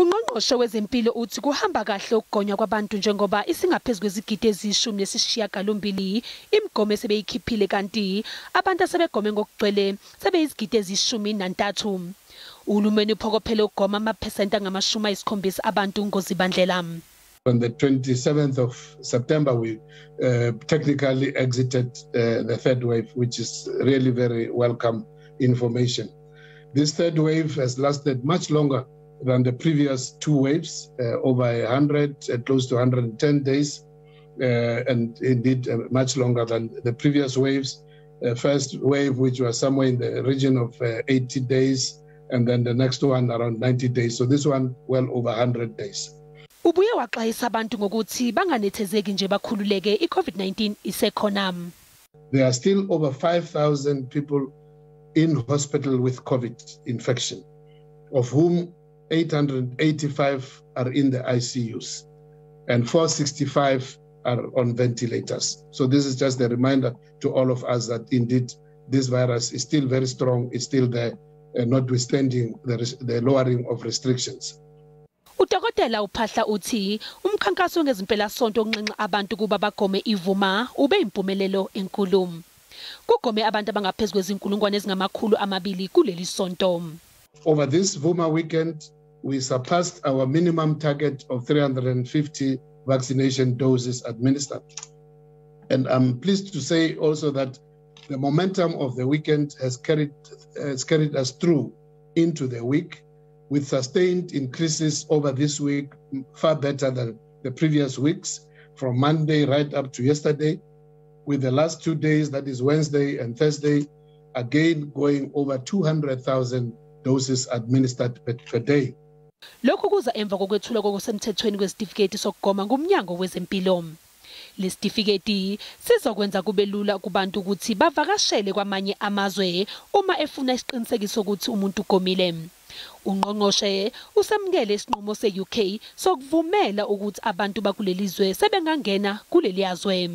Ungqongqoshe wezempilo uthi kuhamba kahle ukugonywa kwabantu njengoba isingaphezulu kwezigidi eziyishumi imigomo sebeyikhiphile kanti abantu asebegome ngokugcwele sebeyizigidi eziyishumi. Uhulumeni uphokophele ukugoma amaphesenti angama-70 abantu ngozibandlela. On the 27th of September, we technically exited the third wave, which is really very welcome information. This third wave has lasted much longer than the previous two waves, over 100, close to 110 days, and indeed much longer than the previous waves. First wave, which was somewhere in the region of 80 days, and then the next one around 90 days. So this one well over 100 days. Ubuye waxwayisa abantu ngokuthi banganethezeki nje bakhululeke i-COVID-19 isekhona. There are still over 5,000 people in hospital with COVID infection, of whom 885 are in the ICUs and 465 are on ventilators. So this is just a reminder to all of us that indeed this virus is still very strong, it's still there, notwithstanding the lowering of restrictions. uDokotela uPhaahla uthi umkhankaso ngezimpelasonto onxenxa abantu kuba bagome ivuma ube impumelelo enkulu. Kugome abantu abangaphezulu kwenkulungwane ezingamaphesenti kuleli sonto. Over this Vuma weekend, we surpassed our minimum target of 350 vaccination doses administered. And I'm pleased to say also that the momentum of the weekend has carried us through into the week, with sustained increases over this week, far better than the previous weeks, from Monday right up to yesterday, with the last 2 days, that is Wednesday and Thursday, again going over 200,000 doses administered per day. Lokhu kuza emva kokwethulwa kokusemthethweni kwesitifiketi sokugoma ngumnyango wezempilo. Lesitifiketi sizokwenza kube lula kubantu ukuthi bavakashele kwamanye amazwe uma efuna isiqinisekiso ukuthi umuntu ugomile. Ungqongqoshe usemukele isinqumo se-UK sokuvumela ukuthi abantu bakulelizwe sebengangena kuleli yazwe.